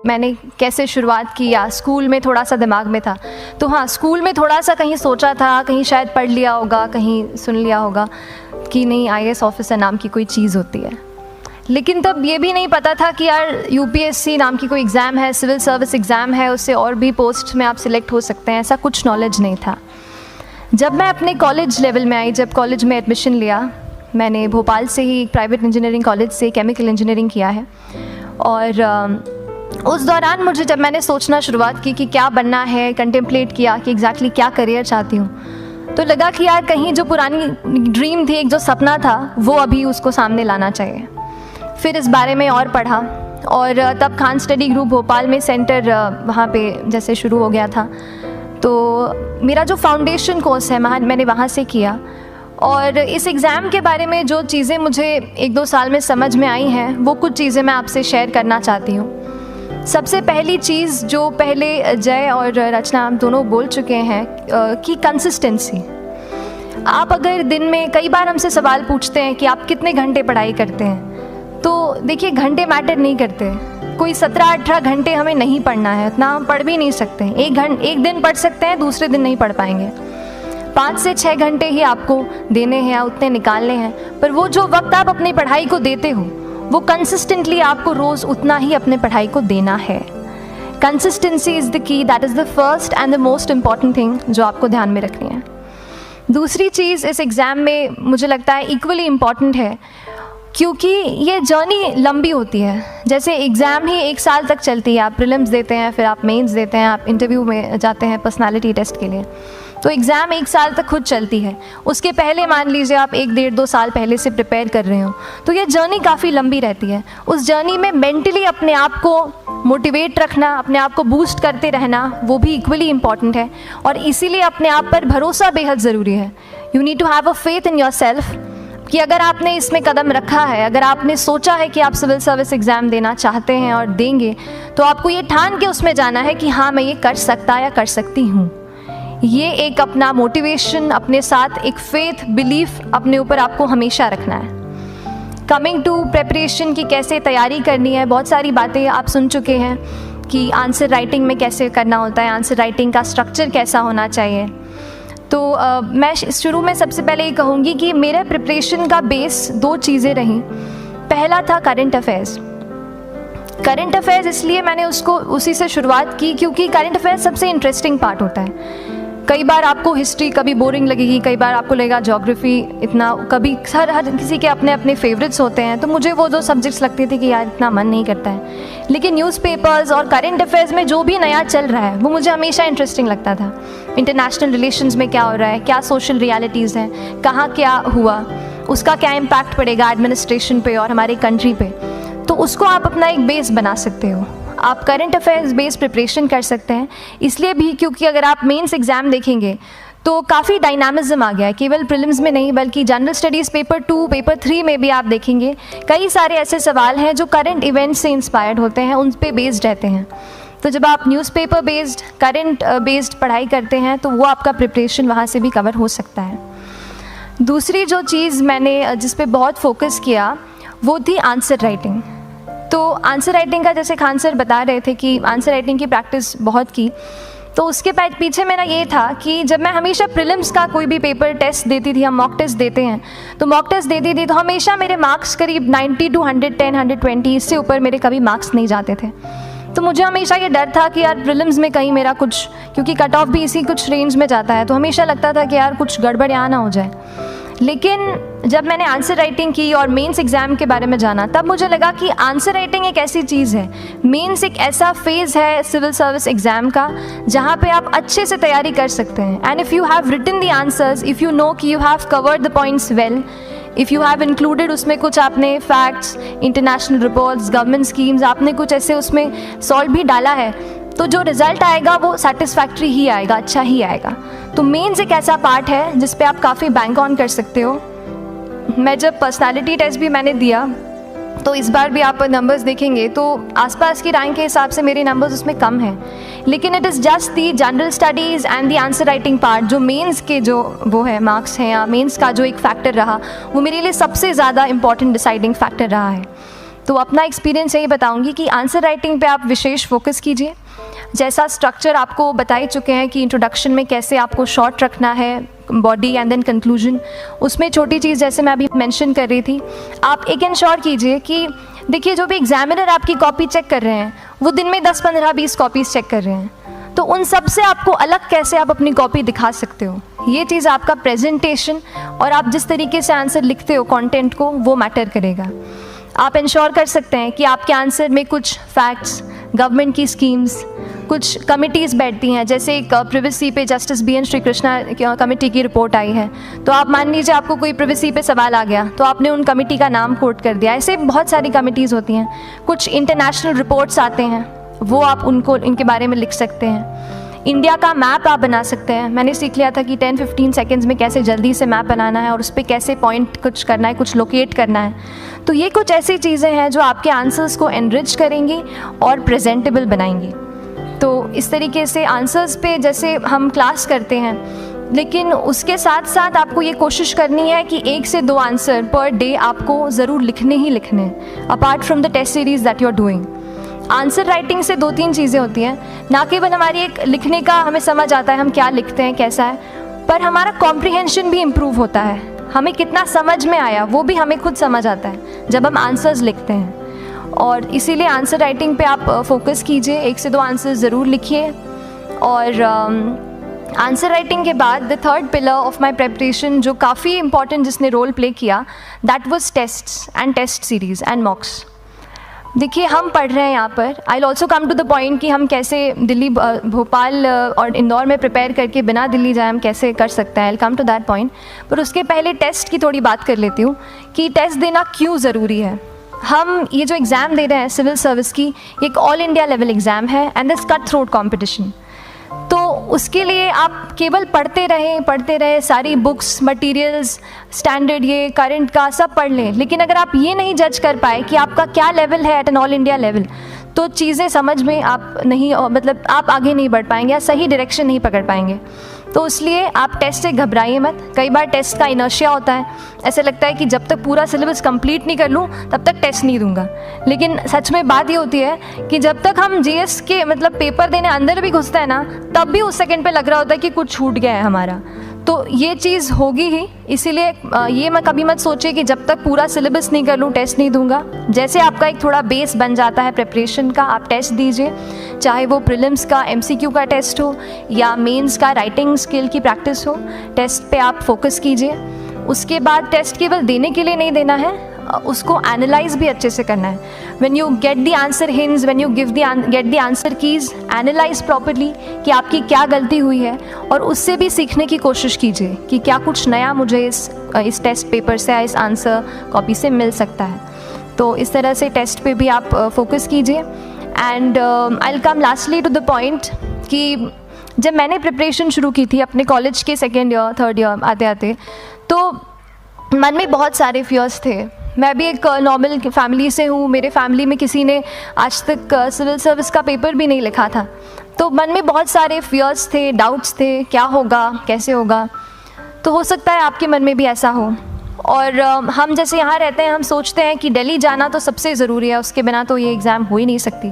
मैंने कैसे शुरुआत की या स्कूल में थोड़ा सा दिमाग में था। तो हाँ, स्कूल में थोड़ा सा कहीं सोचा था, कहीं शायद पढ़ लिया होगा, कहीं सुन लिया होगा कि नहीं आईएएस ऑफिसर नाम की कोई चीज़ होती है। लेकिन तब ये भी नहीं पता था कि यार यूपीएससी नाम की कोई एग्ज़ाम है, सिविल सर्विस एग्ज़ाम है, उससे और भी पोस्ट में आप सिलेक्ट हो सकते हैं, ऐसा कुछ नॉलेज नहीं था। जब मैं अपने कॉलेज लेवल में आई, जब कॉलेज में एडमिशन लिया, मैंने भोपाल से ही प्राइवेट इंजीनियरिंग कॉलेज से केमिकल इंजीनियरिंग किया है। और उस दौरान मुझे जब मैंने सोचना शुरुआत की कि क्या बनना है, कंटेम्पलेट किया कि एग्जैक्टली क्या करियर चाहती हूँ, तो लगा कि यार कहीं जो पुरानी ड्रीम थी, एक जो सपना था, वो अभी उसको सामने लाना चाहिए। फिर इस बारे में और पढ़ा और तब खान स्टडी ग्रुप भोपाल में सेंटर वहाँ पे जैसे शुरू हो गया था, तो मेरा जो फाउंडेशन कोर्स है मैंने वहाँ से किया। और इस एग्ज़ाम के बारे में जो चीज़ें मुझे 1-2 साल में समझ में आई हैं, वो कुछ चीज़ें मैं आपसे शेयर करना चाहती हूँ। सबसे पहली चीज़ जो पहले जय और रचना आप दोनों बोल चुके हैं कि कंसिस्टेंसी। आप अगर दिन में, कई बार हमसे सवाल पूछते हैं कि आप कितने घंटे पढ़ाई करते हैं, तो देखिए घंटे मैटर नहीं करते। कोई 17-18 घंटे हमें नहीं पढ़ना है, उतना हम पढ़ भी नहीं सकते। एक दिन पढ़ सकते हैं, दूसरे दिन नहीं पढ़ पाएंगे। 5 से 6 घंटे ही आपको देने हैं या उतने निकालने हैं, पर वो जो वक्त आप अपनी पढ़ाई को देते हो, वो कंसिस्टेंटली आपको रोज़ उतना ही अपने पढ़ाई को देना है। Consistency is the key, that is the first and the most important thing जो आपको ध्यान में रखनी है। दूसरी चीज़ इस एग्ज़ाम में मुझे लगता है इक्वली इम्पॉर्टेंट है, क्योंकि ये जर्नी लंबी होती है। जैसे एग्ज़ाम ही 1 साल तक चलती है, आप प्रीलिम्स देते हैं, फिर आप मेंस देते हैं, आप इंटरव्यू में जाते हैं पर्सनालिटी टेस्ट के लिए, तो एग्ज़ाम 1 साल तक खुद चलती है। उसके पहले मान लीजिए आप 1-1.5-2 साल पहले से प्रिपेयर कर रहे हो, तो ये जर्नी काफ़ी लंबी रहती है। उस जर्नी में मेंटली अपने आप को मोटिवेट रखना, अपने आप को बूस्ट करते रहना, वो भी इक्वली इम्पॉर्टेंट है। और इसीलिए अपने आप पर भरोसा बेहद ज़रूरी है। You need to have a faith in yourself कि अगर आपने इसमें कदम रखा है, अगर आपने सोचा है कि आप सिविल सर्विस एग्ज़ाम देना चाहते हैं और देंगे, तो आपको ये ठान के उसमें जाना है कि हाँ मैं ये कर सकता या कर सकती हूँ। ये एक अपना मोटिवेशन, अपने साथ एक फेथ, बिलीफ अपने ऊपर आपको हमेशा रखना है। कमिंग टू प्रेपरेशन की कैसे तैयारी करनी है, बहुत सारी बातें आप सुन चुके हैं कि आंसर राइटिंग में कैसे करना होता है, आंसर राइटिंग का स्ट्रक्चर कैसा होना चाहिए। तो मैं शुरू में सबसे पहले ये कहूँगी कि मेरे प्रिपरेशन का बेस 2 चीज़ें रहीं। पहला था करंट अफेयर्स। करंट अफेयर्स इसलिए मैंने उसको उसी से शुरुआत की क्योंकि करंट अफेयर्स सबसे इंटरेस्टिंग पार्ट होता है। कई बार आपको हिस्ट्री कभी बोरिंग लगेगी, कई बार आपको लगेगा ज्योग्राफी इतना, कभी हर किसी के अपने अपने फेवरेट्स होते हैं। तो मुझे वो 2 सब्जेक्ट्स लगते थे कि यार इतना मन नहीं करता है, लेकिन न्यूज़पेपर्स और करंट अफेयर्स में जो भी नया चल रहा है वो मुझे हमेशा इंटरेस्टिंग लगता था। इंटरनेशनल रिलेशंस में क्या हो रहा है, क्या सोशल रियलिटीज़ हैं, कहाँ क्या हुआ, उसका क्या इम्पैक्ट पड़ेगा एडमिनिस्ट्रेशन पे और हमारे कंट्री पे, तो उसको आप अपना एक बेस बना सकते हो। आप करंट अफेयर्स बेस्ड प्रिपरेशन कर सकते हैं, इसलिए भी क्योंकि अगर आप मेंस एग्ज़ाम देखेंगे तो काफ़ी डायनामिज्म आ गया है, केवल प्रीलिम्स में नहीं बल्कि जनरल स्टडीज़ पेपर 2, पेपर 3 में भी आप देखेंगे कई सारे ऐसे सवाल हैं जो करंट इवेंट्स से इंस्पायर्ड होते हैं, उन पे बेस्ड रहते हैं। तो जब आप न्यूज़पेपर बेस्ड, करंट बेस्ड पढ़ाई करते हैं तो वो आपका प्रिपरेशन वहाँ से भी कवर हो सकता है। दूसरी जो चीज़ मैंने जिस पे बहुत फोकस किया वो थी आंसर राइटिंग। तो आंसर राइटिंग का जैसे खान सर बता रहे थे कि आंसर राइटिंग की प्रैक्टिस बहुत की, तो उसके पीछे मेरा ये था कि जब मैं हमेशा प्रीलिम्स का कोई भी पेपर टेस्ट देती थी, हम मॉक टेस्ट देते हैं, तो मॉक टेस्ट देती थी तो हमेशा मेरे मार्क्स करीब 90 to 110, 120, इससे ऊपर मेरे कभी मार्क्स नहीं जाते थे। तो मुझे हमेशा ये डर था कि यार प्रीलिम्स में कहीं मेरा कुछ, क्योंकि कट ऑफ भी इसी कुछ रेंज में जाता है, तो हमेशा लगता था कि यार कुछ गड़बड़ यहाँ ना हो जाए। लेकिन जब मैंने आंसर राइटिंग की और मेंस एग्ज़ाम के बारे में जाना, तब मुझे लगा कि आंसर राइटिंग एक ऐसी चीज़ है, मेंस एक ऐसा फेज़ है सिविल सर्विस एग्ज़ाम का जहाँ पे आप अच्छे से तैयारी कर सकते हैं। And if you have written the answers, if you know कि you have covered the points well, if you have included उसमें कुछ आपने facts, international reports, government schemes, आपने कुछ ऐसे उसमें सॉल्व भी डाला है, तो जो रिज़ल्ट आएगा वो सेटिस्फैक्ट्री ही आएगा, अच्छा ही आएगा। तो मेंस एक ऐसा पार्ट है जिस पे आप काफ़ी बैंक ऑन कर सकते हो। मैं जब पर्सनालिटी टेस्ट भी मैंने दिया तो इस बार भी आप नंबर्स देखेंगे तो आसपास की रैंक के हिसाब से मेरे नंबर्स उसमें कम हैं, लेकिन it is just the general studies and the answer writing part, जो मेंस के जो वो है मार्क्स हैं या मेंस का जो एक फैक्टर रहा, वो मेरे लिए सबसे ज़्यादा इंपॉर्टेंट डिसाइडिंग फैक्टर रहा है। तो अपना एक्सपीरियंस यही बताऊंगी कि आंसर राइटिंग पे आप विशेष फोकस कीजिए। जैसा स्ट्रक्चर आपको बता ही चुके हैं कि इंट्रोडक्शन में कैसे आपको शॉर्ट रखना है, बॉडी एंड देन कंक्लूजन, उसमें छोटी चीज़ जैसे मैं अभी मेंशन कर रही थी, आप एक इंश्योर कीजिए कि देखिए जो भी एग्जामिनर आपकी कॉपी चेक कर रहे हैं वो दिन में 10, 15, 20 कॉपीज़ चेक कर रहे हैं, तो उन सब से आपको अलग कैसे आप अपनी कॉपी दिखा सकते हो, ये चीज़ आपका प्रेजेंटेशन और आप जिस तरीके से आंसर लिखते हो कंटेंट को, वो मैटर करेगा। आप इंश्योर कर सकते हैं कि आपके आंसर में कुछ फैक्ट्स, गवर्नमेंट की स्कीम्स, कुछ कमिटीज़ बैठती हैं, जैसे एक प्रिवेसी पे justice BN Shri Krishna committee की रिपोर्ट आई है, तो आप मान लीजिए आपको कोई प्रिवेसी पे सवाल आ गया तो आपने उन कमेटी का नाम कोट कर दिया। ऐसे बहुत सारी कमिटीज़ होती हैं। कुछ इंटरनेशनल रिपोर्ट्स आते हैं, वो आप उनको इनके बारे में लिख सकते हैं। इंडिया का मैप आप बना सकते हैं। मैंने सीख लिया था कि 10-15 सेकेंड्स में कैसे जल्दी से मैप बनाना है और उस पर कैसे पॉइंट कुछ करना है, कुछ लोकेट करना है। तो ये कुछ ऐसी चीज़ें हैं जो आपके आंसर्स को एनरिच करेंगी और प्रेजेंटेबल बनाएंगी। तो इस तरीके से आंसर्स पे जैसे हम क्लास करते हैं, लेकिन उसके साथ साथ आपको ये कोशिश करनी है कि 1 से 2 आंसर पर डे आपको ज़रूर लिखने ही लिखने, apart from the test series that you are doing. Answer writing से 2-3 चीज़ें होती हैं, ना केवल हमारी एक लिखने का हमें समझ आता है हम क्या लिखते हैं कैसा है, पर हमारा कॉम्प्रिहेंशन भी इम्प्रूव होता है। हमें कितना समझ में आया वो भी हमें खुद समझ आता है जब हम आंसर्स लिखते हैं। और इसीलिए आंसर राइटिंग पे आप फोकस कीजिए, 1 से 2 आंसर ज़रूर लिखिए। और आंसर राइटिंग के बाद the third pillar of my preparation जो काफ़ी इंपॉर्टेंट जिसने रोल प्ले किया, that was tests and test series and mocks. देखिए हम पढ़ रहे हैं यहाँ पर, I will also come to the point कि हम कैसे दिल्ली, भोपाल और इंदौर में प्रिपेयर करके बिना दिल्ली जाए हम कैसे कर सकते हैं, I will come to that point. पर उसके पहले टेस्ट की थोड़ी बात कर लेती हूँ कि टेस्ट देना क्यों ज़रूरी है। हम ये जो एग्ज़ाम दे रहे हैं सिविल सर्विस की, एक ऑल इंडिया लेवल एग्ज़ाम है and this cut throat competition. तो उसके लिए आप केवल पढ़ते रहें, सारी बुक्स, मटेरियल्स, स्टैंडर्ड, ये करंट का सब पढ़ लें, लेकिन अगर आप ये नहीं जज कर पाए कि आपका क्या लेवल है at an all India level, तो चीज़ें समझ में आप नहीं, मतलब आप आगे नहीं बढ़ पाएंगे या सही डायरेक्शन नहीं पकड़ पाएंगे। तो इसलिए आप टेस्ट से घबराइए मत। कई बार टेस्ट का इनर्शिया होता है, ऐसे लगता है कि जब तक पूरा सिलेबस कंप्लीट नहीं कर लूँ तब तक टेस्ट नहीं दूंगा, लेकिन सच में बात ये होती है कि जब तक हम GS के मतलब पेपर देने अंदर भी घुसते हैं ना, तब भी उस सेकंड पे लग रहा होता है कि कुछ छूट गया है हमारा। तो ये चीज़ होगी ही, इसीलिए ये मैं कभी मत सोचिए कि जब तक पूरा सिलेबस नहीं कर लूँ टेस्ट नहीं दूंगा। जैसे आपका एक थोड़ा बेस बन जाता है प्रिपरेशन का, आप टेस्ट दीजिए, चाहे वो प्रीलिम्स का MCQ का टेस्ट हो या मेंस का राइटिंग स्किल की प्रैक्टिस हो, टेस्ट पे आप फोकस कीजिए। उसके बाद टेस्ट केवल देने के लिए नहीं देना है, उसको एनालाइज भी अच्छे से करना है। When you get the answer hints, when you get the answer keys, analyse properly कि आपकी क्या गलती हुई है और उससे भी सीखने की कोशिश कीजिए कि क्या कुछ नया मुझे इस टेस्ट पेपर से या इस आंसर कॉपी से मिल सकता है। तो इस तरह से टेस्ट पे भी आप फोकस कीजिए। And I will come lastly to the point कि जब मैंने प्रिपरेशन शुरू की थी अपने कॉलेज के 2nd ईयर 3rd ईयर आते आते, तो मन में बहुत सारे फियर्स थे। मैं भी एक नॉर्मल फैमिली से हूँ, मेरे फैमिली में किसी ने आज तक सिविल सर्विस का पेपर भी नहीं लिखा था, तो मन में बहुत सारे फियर्स थे, डाउट्स थे, क्या होगा, कैसे होगा। तो हो सकता है आपके मन में भी ऐसा हो। और हम जैसे यहाँ रहते हैं, हम सोचते हैं कि दिल्ली जाना तो सबसे ज़रूरी है, उसके बिना तो ये एग्ज़ाम हो ही नहीं सकती।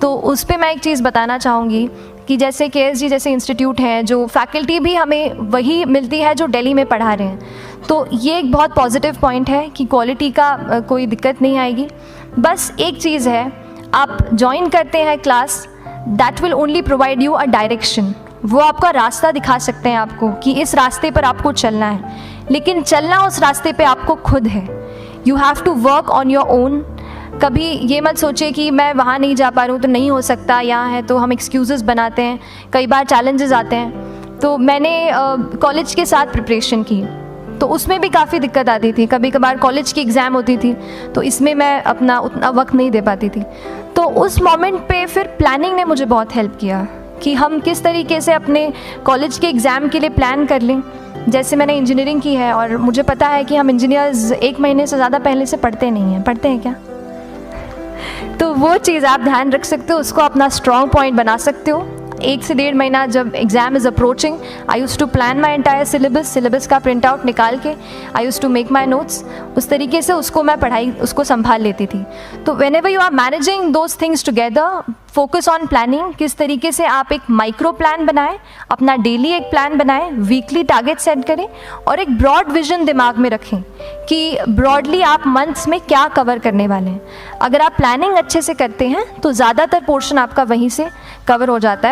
तो उस पर मैं एक चीज़ बताना चाहूँगी कि जैसे KSG जैसे इंस्टीट्यूट हैं, जो फैकल्टी भी हमें वही मिलती है जो दिल्ली में पढ़ा रहे हैं, तो ये एक बहुत पॉजिटिव पॉइंट है कि क्वालिटी का कोई दिक्कत नहीं आएगी। बस एक चीज़ है, आप ज्वाइन करते हैं class, that will only provide you a direction. वो आपका रास्ता दिखा सकते हैं आपको कि इस रास्ते पर आपको चलना है, लेकिन चलना उस रास्ते पे आपको खुद है। You have to work on your own. कभी ये मत सोचिए कि मैं वहाँ नहीं जा पा रहा हूँ तो नहीं हो सकता, यहाँ है, तो हम एक्सक्यूज़ेस बनाते हैं। कई बार चैलेंजेस आते हैं। तो मैंने कॉलेज के साथ प्रिपरेशन की, तो उसमें भी काफ़ी दिक्कत आती थी। कभी कभार कॉलेज की एग्ज़ाम होती थी तो इसमें मैं अपना उतना वक्त नहीं दे पाती थी। तो उस मोमेंट पे फिर प्लानिंग ने मुझे बहुत हेल्प किया कि हम किस तरीके से अपने कॉलेज के एग्ज़ाम के लिए प्लान कर लें। जैसे मैंने इंजीनियरिंग की है और मुझे पता है कि हम इंजीनियर्स 1 महीने से ज़्यादा पहले से पढ़ते नहीं हैं। पढ़ते हैं क्या? तो वो चीज़ आप ध्यान रख सकते हो, उसको अपना स्ट्रॉन्ग पॉइंट बना सकते हो। 1 से 1.5 महीना जब exam is approaching, I use to plan my entire syllabus का प्रिंट आउट निकाल के I use to make my notes, उस तरीके से उसको मैं उसको संभाल लेती थी। तो whenever you are managing those things together, focus on planning, किस तरीके से आप एक माइक्रो प्लान बनाएं, अपना डेली एक प्लान बनाएं, वीकली टारगेट सेट करें और एक ब्रॉड विजन दिमाग में रखें कि ब्रॉडली आप मंथ्स में क्या कवर करने वाले हैं। अगर आप प्लानिंग अच्छे से करते हैं तो ज़्यादातर पोर्शन आपका वहीं से कवर हो जाता है।